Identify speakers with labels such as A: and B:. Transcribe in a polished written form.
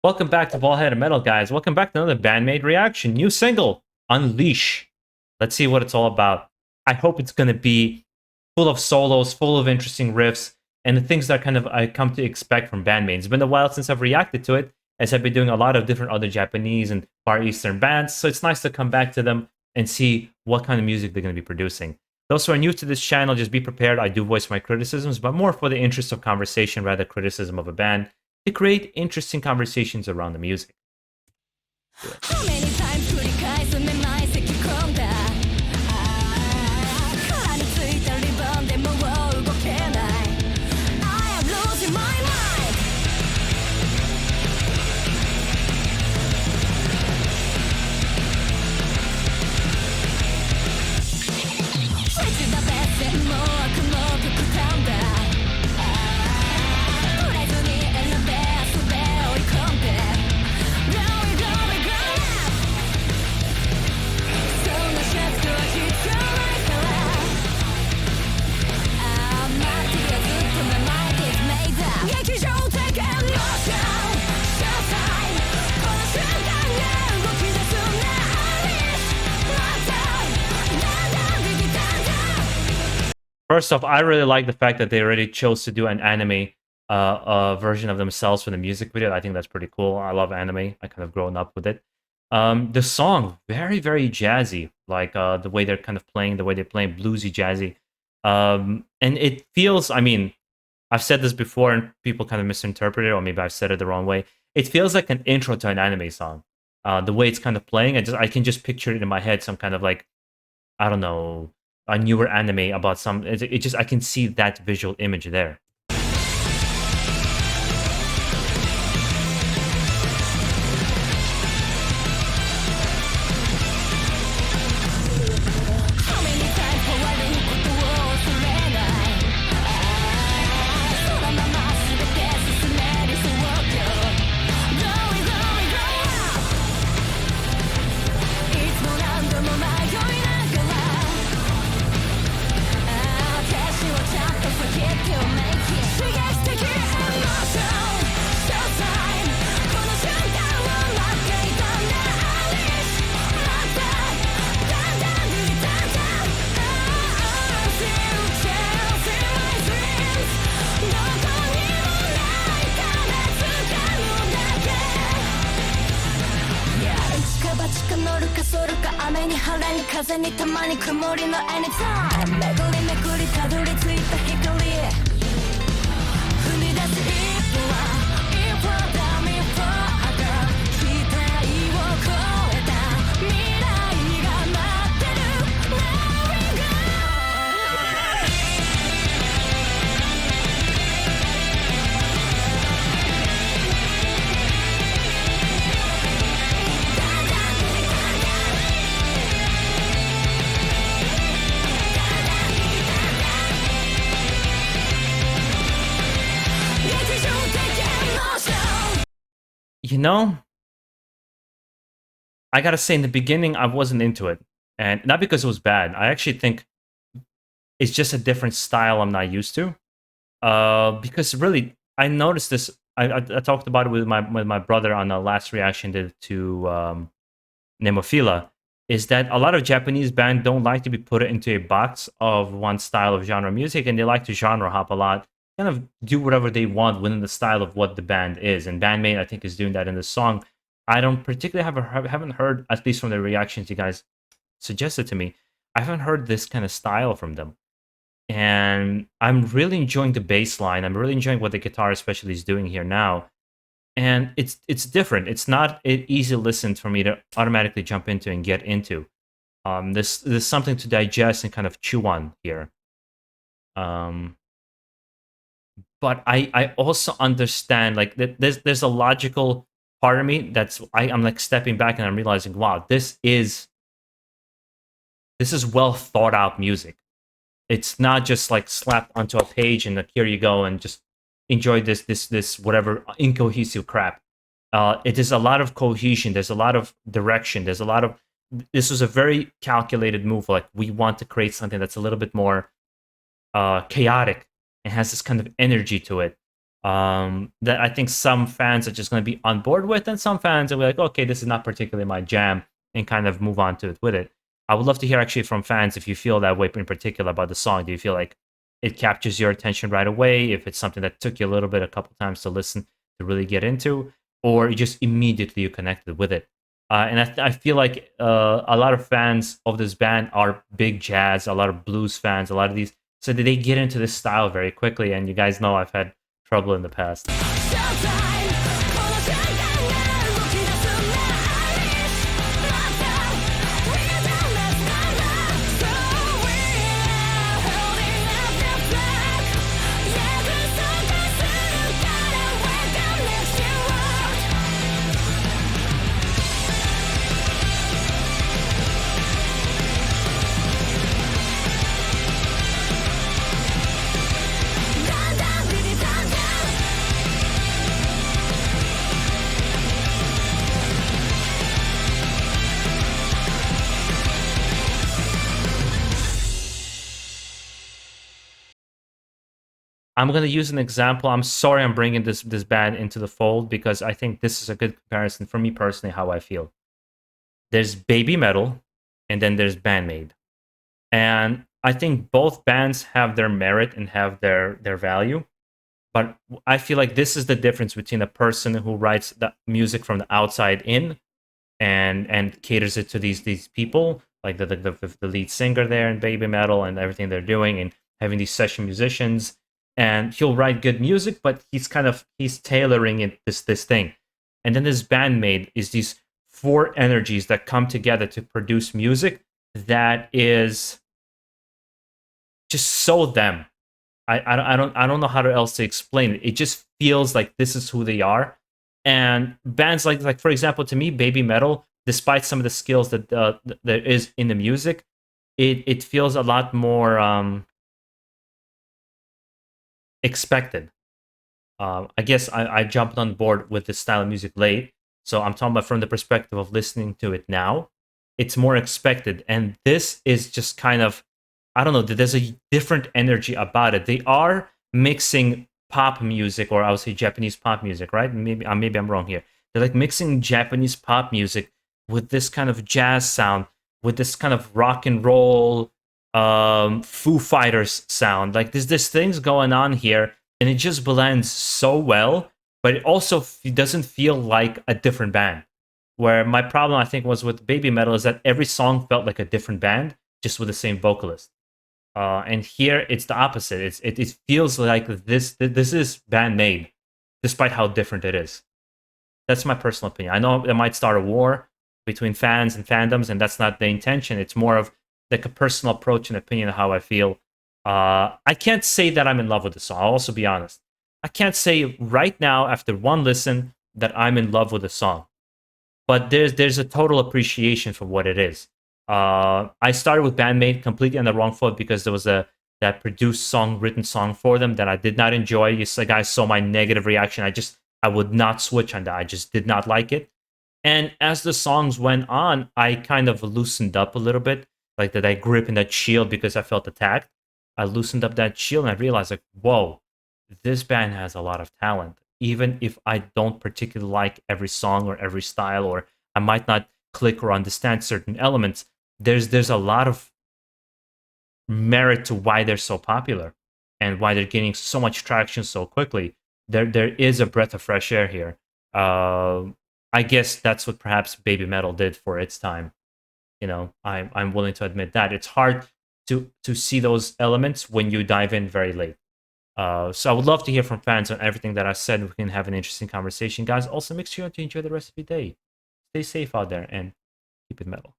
A: Welcome back to BaldHeaded Metal, guys. Welcome back to another Band Maid reaction. New single, Unleash. Let's see what it's all about. I hope it's going to be full of solos, full of interesting riffs, and the things that I come to expect from Band Maid. It's been a while since I've reacted to it, as I've been doing a lot of different other Japanese and Far Eastern bands, so it's nice to come back to them and see what kind of music they're going to be producing. Those who are new to this channel, just be prepared. I do voice my criticisms, but more for the interest of conversation rather criticism of a band, to create interesting conversations around the music.
B: How many times 繰り返すめまい咳込んだ殻についたリボンでもう動けない I am losing my mind 落ちた別線も悪も極端だ触れずに選べ遊べ追い込んで
A: First off, I really like the fact that they already chose to do an anime version of themselves for the music video. I think that's pretty cool. I love anime. I kind of grown up with it. The song, very, very jazzy. Like the way they're kind of playing, the way they're playing bluesy, jazzy. And it feels, I mean, I've said this before and people kind of misinterpret it, or maybe I've said it the wrong way. It feels like an intro to an anime song. The way it's kind of playing, I can just picture it in my head, some kind of like, I don't know, a newer anime about some. It just, I can see that visual image there. You know, I gotta say, in the beginning, I wasn't into it. And not because it was bad. I actually think it's just a different style I'm not used to. Because really, I noticed this. I talked about it with my brother on the last reaction to Nemophila, is that a lot of Japanese bands don't like to be put into a box of one style of genre music, and they like to genre hop a lot, kind of do whatever they want within the style of what the band is. And Band Maid, I think, is doing that in this song. I don't particularly haven't heard, at least from the reactions you guys suggested to me, I haven't heard this kind of style from them. And I'm really enjoying the bass line. I'm really enjoying what the guitar especially is doing here now. And it's different. It's not an easy listen for me to automatically jump into and get into. There's something to digest and kind of chew on here. But I also understand, like, there's a logical part of me that's I'm like stepping back and I'm realizing, wow, this is well thought out music. It's not just like slapped onto a page and like, here you go, and just enjoy this whatever incohesive crap. It is a lot of cohesion. There's a lot of direction. There's a lot of. This was a very calculated move. Like, we want to create something that's a little bit more chaotic and has this kind of energy to it. that I think some fans are just going to be on board with, and some fans are like, okay, this is not particularly my jam, and kind of move on to it with it. I would love to hear actually from fans if you feel that way in particular about the song. Do you feel like it captures your attention right away? If it's something that took you a little bit, a couple times to listen to really get into, or you just immediately you connected with it? And I feel like a lot of fans of this band are big jazz, a lot of blues fans, a lot of these, so that they get into this style very quickly. And you guys know I've had trouble in the past. I'm going to use an example. I'm sorry I'm bringing this band into the fold because I think this is a good comparison for me personally how I feel. There's Babymetal and then there's BAND MAID. And I think both bands have their merit and have their value. But I feel like this is the difference between a person who writes the music from the outside in and caters it to these people, like the lead singer there in Babymetal and everything they're doing, and having these session musicians. And he'll write good music, but he's tailoring it this thing. And then this BAND MAID is these four energies that come together to produce music that is just so them. I don't know how else to explain it. It just feels like this is who they are. And bands like for example, to me, Babymetal, despite some of the skills that there is in the music, it feels a lot more expected. I guess I jumped on board with this style of music late, so I'm talking about from the perspective of listening to it now. It's more expected, and this is just kind of, I don't know. There's a different energy about it. They are mixing pop music, or I would say Japanese pop music, right? Maybe I'm wrong here. They're like mixing Japanese pop music with this kind of jazz sound, with this kind of rock and roll, Foo Fighters sound. Like there's this things going on here, and it just blends so well. But it also doesn't feel like a different band. Where my problem, I think, was with Babymetal is that every song felt like a different band, just with the same vocalist. And here it's the opposite. It feels like this is BAND MAID, despite how different it is. That's my personal opinion. I know it might start a war between fans and fandoms, and that's not the intention. It's more of like a personal approach and opinion of how I feel. I can't say that I'm in love with the song. I'll also be honest. I can't say right now after one listen that I'm in love with the song. But there's a total appreciation for what it is. I started with BAND MAID completely on the wrong foot because there was that produced song, written song for them that I did not enjoy. You guys saw my negative reaction. I would not switch on that. I just did not like it. And as the songs went on, I kind of loosened up a little bit, like that grip and that shield because I felt attacked. I loosened up that shield and I realized like, whoa, this band has a lot of talent. Even if I don't particularly like every song or every style, or I might not click or understand certain elements, there's a lot of merit to why they're so popular and why they're gaining so much traction so quickly. There is a breath of fresh air here. I guess that's what perhaps Babymetal did for its time. You know, I'm willing to admit that it's hard to see those elements when you dive in very late. So I would love to hear from fans on everything that I said. We can have an interesting conversation, guys. Also, make sure to enjoy the rest of your day. Stay safe out there and keep it metal.